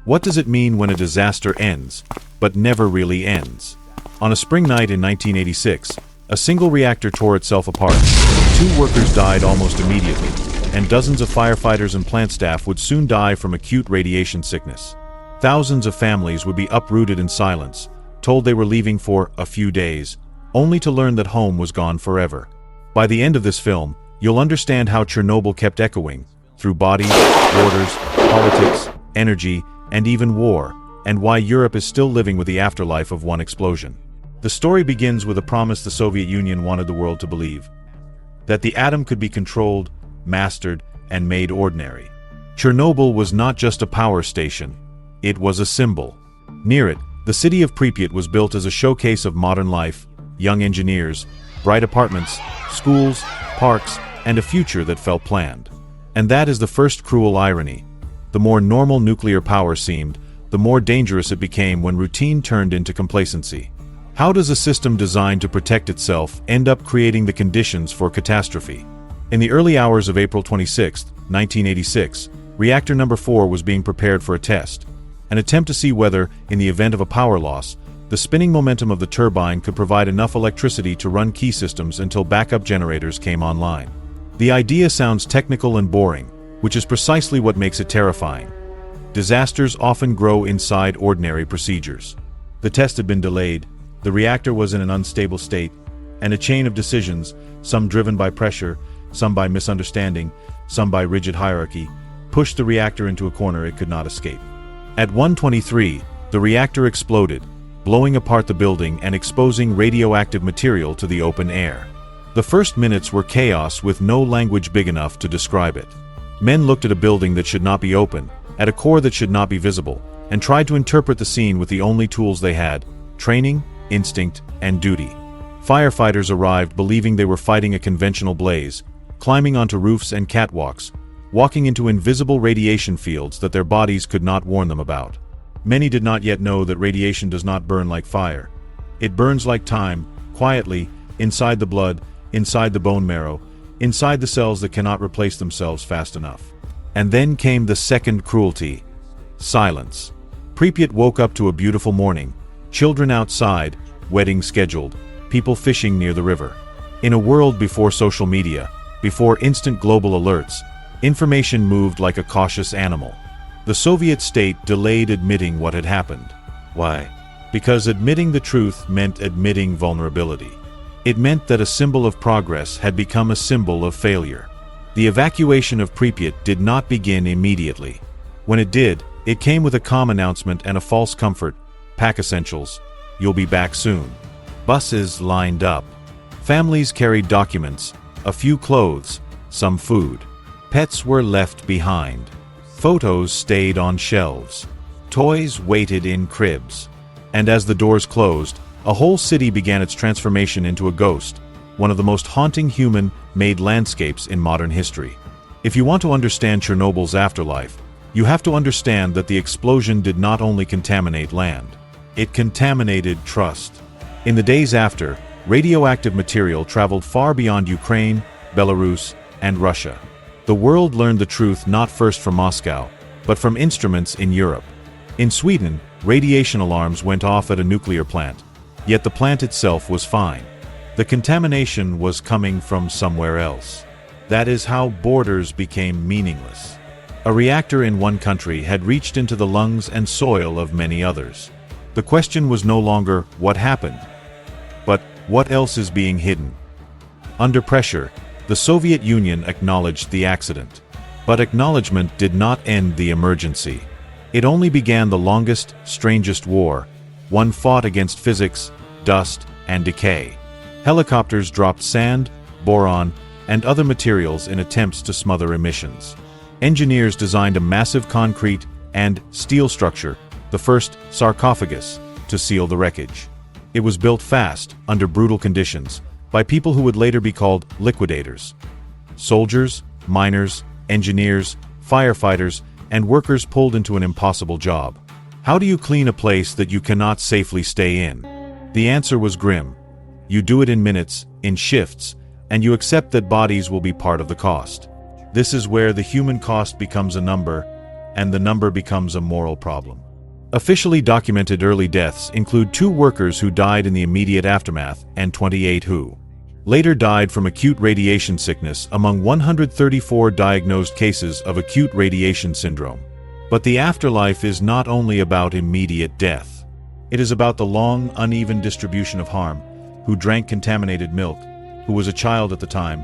What does it mean when a disaster ends, but never really ends? On a spring night in 1986, a single reactor tore itself apart. 2 workers died almost immediately, and dozens of firefighters and plant staff would soon die from acute radiation sickness. Thousands of families would be uprooted in silence, told they were leaving for a few days, only to learn that home was gone forever. By the end of this film, you'll understand how Chernobyl kept echoing, through bodies, borders, politics, energy, and even war, and why Europe is still living with the afterlife of one explosion. The story begins with a promise the Soviet Union wanted the world to believe: that the atom could be controlled, mastered, and made ordinary. Chernobyl was not just a power station, it was a symbol. Near it, the city of Pripyat was built as a showcase of modern life, young engineers, bright apartments, schools, parks, and a future that felt planned. And that is the first cruel irony. The more normal nuclear power seemed, the more dangerous it became when routine turned into complacency. How does a system designed to protect itself end up creating the conditions for catastrophe? In the early hours of April 26, 1986, reactor number 4 was being prepared for a test, an attempt to see whether, in the event of a power loss, the spinning momentum of the turbine could provide enough electricity to run key systems until backup generators came online. The idea sounds technical and boring, which is precisely what makes it terrifying. Disasters often grow inside ordinary procedures. The test had been delayed, the reactor was in an unstable state, and a chain of decisions, some driven by pressure, some by misunderstanding, some by rigid hierarchy, pushed the reactor into a corner it could not escape. At 1:23, the reactor exploded, blowing apart the building and exposing radioactive material to the open air. The first minutes were chaos with no language big enough to describe it. Men looked at a building that should not be open, at a core that should not be visible, and tried to interpret the scene with the only tools they had: training, instinct, and duty. Firefighters arrived believing they were fighting a conventional blaze, climbing onto roofs and catwalks, walking into invisible radiation fields that their bodies could not warn them about. Many did not yet know that radiation does not burn like fire. It burns like time, quietly, inside the blood, inside the bone marrow, inside the cells that cannot replace themselves fast enough. And then came the second cruelty: silence. Pripyat woke up to a beautiful morning, children outside, weddings scheduled, people fishing near the river. In a world before social media, before instant global alerts, information moved like a cautious animal. The Soviet state delayed admitting what had happened. Why? Because admitting the truth meant admitting vulnerability. It meant that a symbol of progress had become a symbol of failure. The evacuation of Pripyat did not begin immediately. When it did, it came with a calm announcement and a false comfort: pack essentials, you'll be back soon. Buses lined up. Families carried documents, a few clothes, some food. Pets were left behind. Photos stayed on shelves. Toys waited in cribs. And as the doors closed, a whole city began its transformation into a ghost, one of the most haunting human-made landscapes in modern history. If you want to understand Chernobyl's afterlife, you have to understand that the explosion did not only contaminate land, it contaminated trust. In the days after, radioactive material traveled far beyond Ukraine, Belarus, and Russia. The world learned the truth not first from Moscow, but from instruments in Europe. In Sweden, radiation alarms went off at a nuclear plant, yet the plant itself was fine. The contamination was coming from somewhere else. That is how borders became meaningless. A reactor in one country had reached into the lungs and soil of many others. The question was no longer what happened, but what else is being hidden. Under pressure, the Soviet Union acknowledged the accident. But acknowledgement did not end the emergency. It only began the longest, strangest war, one fought against physics, dust, and decay. Helicopters dropped sand, boron, and other materials in attempts to smother emissions. Engineers designed a massive concrete and steel structure, the first sarcophagus, to seal the wreckage. It was built fast, under brutal conditions, by people who would later be called liquidators. Soldiers, miners, engineers, firefighters, and workers pulled into an impossible job. How do you clean a place that you cannot safely stay in? The answer was grim. You do it in minutes, in shifts, and you accept that bodies will be part of the cost. This is where the human cost becomes a number, and the number becomes a moral problem. Officially documented early deaths include 2 workers who died in the immediate aftermath and 28 who later died from acute radiation sickness among 134 diagnosed cases of acute radiation syndrome. But the afterlife is not only about immediate death. It is about the long, uneven distribution of harm, who drank contaminated milk, who was a child at the time,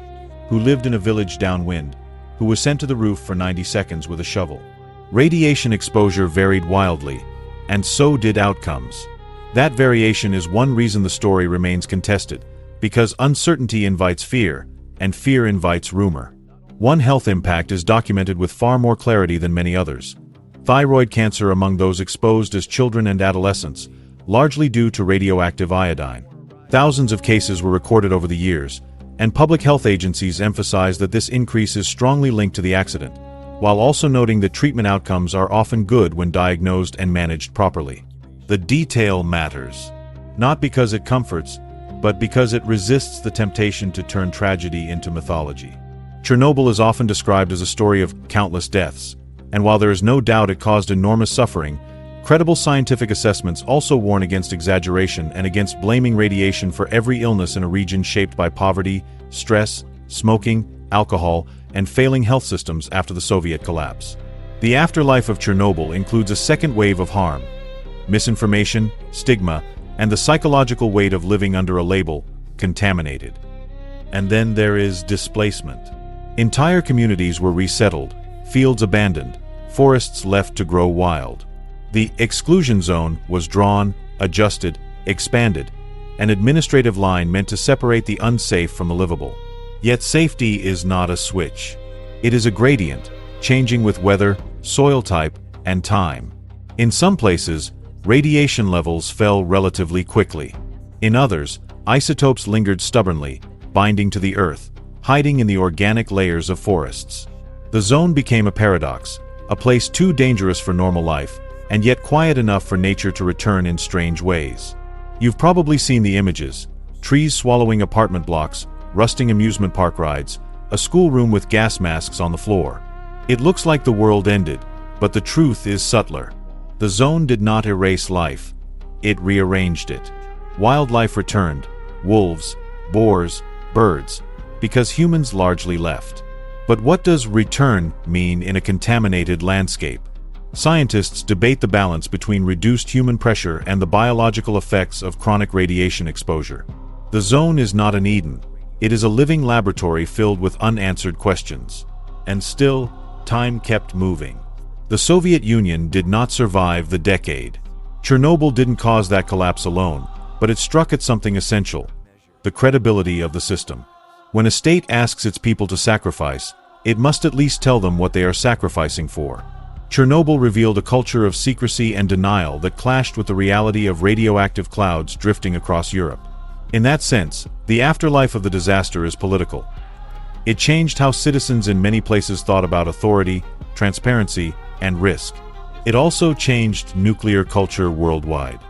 who lived in a village downwind, who was sent to the roof for 90 seconds with a shovel. Radiation exposure varied wildly, and so did outcomes. That variation is one reason the story remains contested, because uncertainty invites fear, and fear invites rumor. One health impact is documented with far more clarity than many others. Thyroid cancer among those exposed as children and adolescents, largely due to radioactive iodine. Thousands of cases were recorded over the years, and public health agencies emphasize that this increase is strongly linked to the accident, while also noting that treatment outcomes are often good when diagnosed and managed properly. The detail matters, not because it comforts, but because it resists the temptation to turn tragedy into mythology. Chernobyl is often described as a story of countless deaths, and while there is no doubt it caused enormous suffering, credible scientific assessments also warn against exaggeration and against blaming radiation for every illness in a region shaped by poverty, stress, smoking, alcohol, and failing health systems after the Soviet collapse. The afterlife of Chernobyl includes a second wave of harm: misinformation, stigma, and the psychological weight of living under a label, contaminated. And then there is displacement. Entire communities were resettled, fields abandoned, forests left to grow wild. The exclusion zone was drawn, adjusted, expanded, an administrative line meant to separate the unsafe from the livable. Yet safety is not a switch. It is a gradient, changing with weather, soil type, and time. In some places, radiation levels fell relatively quickly. In others, isotopes lingered stubbornly, binding to the earth, hiding in the organic layers of forests. The zone became a paradox, a place too dangerous for normal life, and yet quiet enough for nature to return in strange ways. You've probably seen the images: trees swallowing apartment blocks, rusting amusement park rides, a schoolroom with gas masks on the floor. It looks like the world ended, but the truth is subtler. The zone did not erase life. It rearranged it. Wildlife returned: wolves, boars, birds, because humans largely left. But what does return mean in a contaminated landscape? Scientists debate the balance between reduced human pressure and the biological effects of chronic radiation exposure. The zone is not an Eden. It is a living laboratory filled with unanswered questions. And still, time kept moving. The Soviet Union did not survive the decade. Chernobyl didn't cause that collapse alone, but it struck at something essential: the credibility of the system. When a state asks its people to sacrifice, it must at least tell them what they are sacrificing for. Chernobyl revealed a culture of secrecy and denial that clashed with the reality of radioactive clouds drifting across Europe. In that sense, the afterlife of the disaster is political. It changed how citizens in many places thought about authority, transparency, and risk. It also changed nuclear culture worldwide.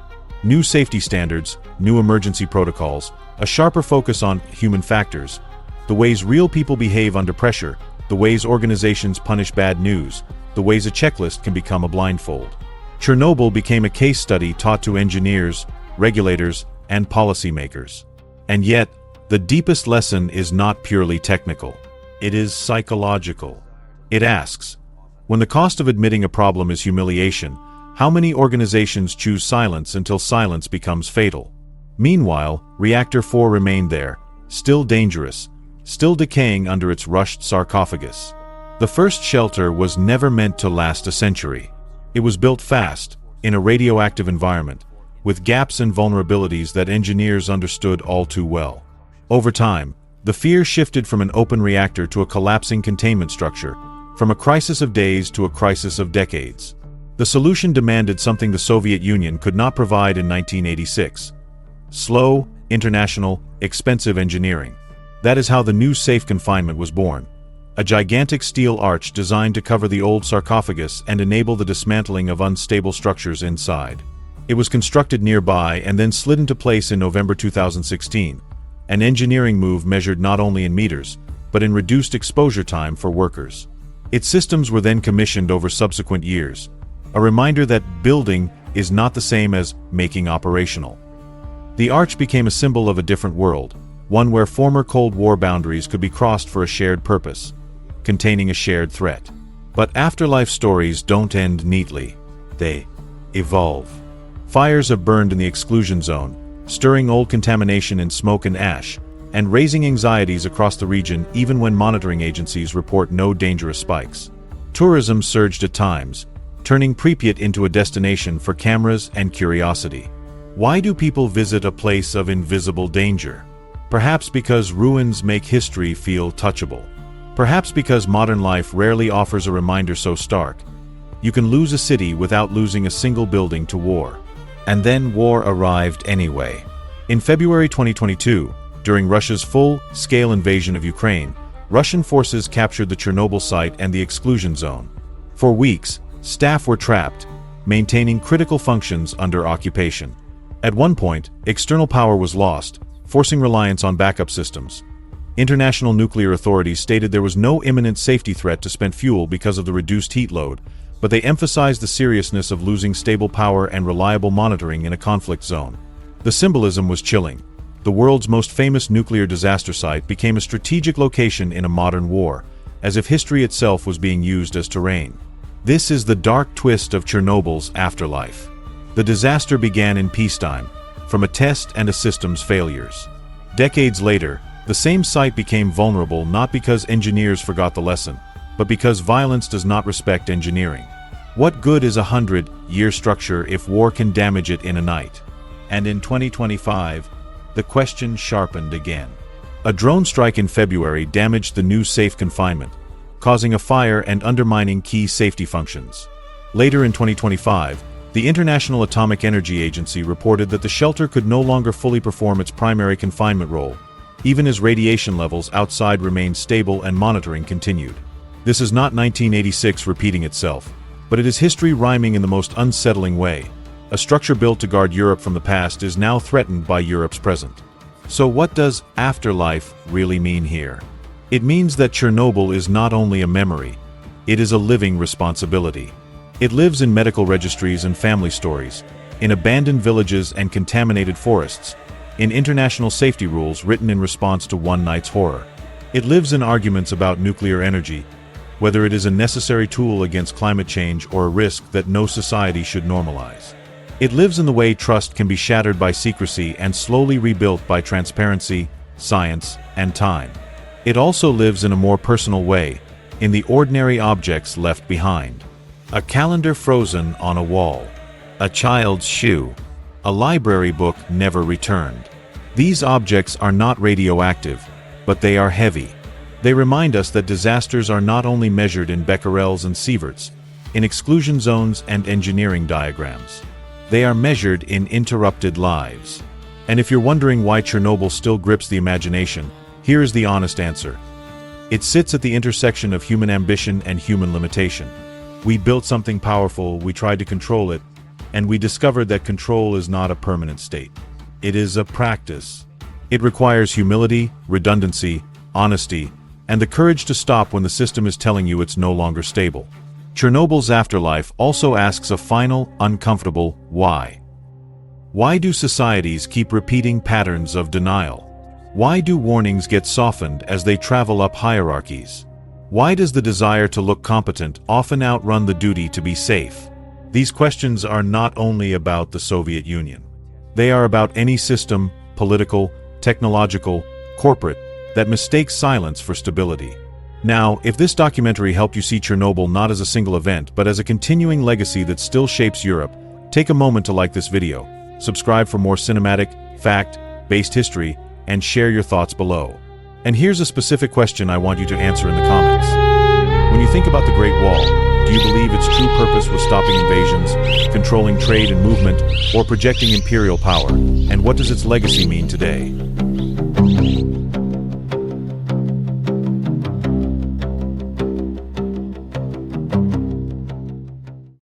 New safety standards, new emergency protocols, a sharper focus on human factors, the ways real people behave under pressure, the ways organizations punish bad news, the ways a checklist can become a blindfold. Chernobyl became a case study taught to engineers, regulators, and policymakers. And yet, the deepest lesson is not purely technical. It is psychological. It asks, when the cost of admitting a problem is humiliation, how many organizations choose silence until silence becomes fatal? Meanwhile, Reactor 4 remained there, still dangerous, still decaying under its rushed sarcophagus. The first shelter was never meant to last a century. It was built fast, in a radioactive environment, with gaps and vulnerabilities that engineers understood all too well. Over time, the fear shifted from an open reactor to a collapsing containment structure, from a crisis of days to a crisis of decades. The solution demanded something the Soviet Union could not provide in 1986: slow, international, expensive engineering. That is how the new safe confinement was born. A gigantic steel arch designed to cover the old sarcophagus and enable the dismantling of unstable structures inside. It was constructed nearby and then slid into place in November 2016, an engineering move measured not only in meters, but in reduced exposure time for workers. Its systems were then commissioned over subsequent years, a reminder that building is not the same as making operational. The arch became a symbol of a different world, one where former Cold War boundaries could be crossed for a shared purpose, containing a shared threat. But afterlife stories don't end neatly. They evolve. Fires have burned in the exclusion zone, stirring old contamination in smoke and ash, and raising anxieties across the region even when monitoring agencies report no dangerous spikes. Tourism surged at times, turning Pripyat into a destination for cameras and curiosity. Why do people visit a place of invisible danger? Perhaps because ruins make history feel touchable. Perhaps because modern life rarely offers a reminder so stark. You can lose a city without losing a single building to war. And then war arrived anyway. In February 2022, during Russia's full-scale invasion of Ukraine, Russian forces captured the Chernobyl site and the exclusion zone. For weeks, staff were trapped, maintaining critical functions under occupation. At one point, external power was lost, forcing reliance on backup systems. International nuclear authorities stated there was no imminent safety threat to spent fuel because of the reduced heat load, but they emphasized the seriousness of losing stable power and reliable monitoring in a conflict zone. The symbolism was chilling. The world's most famous nuclear disaster site became a strategic location in a modern war, as if history itself was being used as terrain. This is the dark twist of Chernobyl's afterlife. The disaster began in peacetime, from a test and a system's failures. Decades later, the same site became vulnerable not because engineers forgot the lesson, but because violence does not respect engineering. What good is a 100-year structure if war can damage it in a night? And in 2025, the question sharpened again. A drone strike in February damaged the new safe confinement, causing a fire and undermining key safety functions. Later in 2025, the International Atomic Energy Agency reported that the shelter could no longer fully perform its primary confinement role, even as radiation levels outside remained stable and monitoring continued. This is not 1986 repeating itself, but it is history rhyming in the most unsettling way. A structure built to guard Europe from the past is now threatened by Europe's present. So what does afterlife really mean here? It means that Chernobyl is not only a memory, it is a living responsibility. It lives in medical registries and family stories, in abandoned villages and contaminated forests, in international safety rules written in response to one night's horror. It lives in arguments about nuclear energy, whether it is a necessary tool against climate change or a risk that no society should normalize. It lives in the way trust can be shattered by secrecy and slowly rebuilt by transparency, science, and time. It also lives in a more personal way, in the ordinary objects left behind. A calendar frozen on a wall, a child's shoe, a library book never returned. These objects are not radioactive, but they are heavy. They remind us that disasters are not only measured in becquerels and sieverts, in exclusion zones and engineering diagrams. They are measured in interrupted lives. And if you're wondering why Chernobyl still grips the imagination, here is the honest answer. It sits at the intersection of human ambition and human limitation. We built something powerful, we tried to control it, and we discovered that control is not a permanent state. It is a practice. It requires humility, redundancy, honesty, and the courage to stop when the system is telling you it's no longer stable. Chernobyl's afterlife also asks a final, uncomfortable why. Why do societies keep repeating patterns of denial? Why do warnings get softened as they travel up hierarchies? Why does the desire to look competent often outrun the duty to be safe? These questions are not only about the Soviet Union. They are about any system, political, technological, corporate, that mistakes silence for stability. Now, if this documentary helped you see Chernobyl not as a single event, but as a continuing legacy that still shapes Europe, take a moment to like this video, subscribe for more cinematic, fact-based history, and share your thoughts below. And here's a specific question I want you to answer in the comments. When you think about the Great Wall, do you believe its true purpose was stopping invasions, controlling trade and movement, or projecting imperial power? And what does its legacy mean today?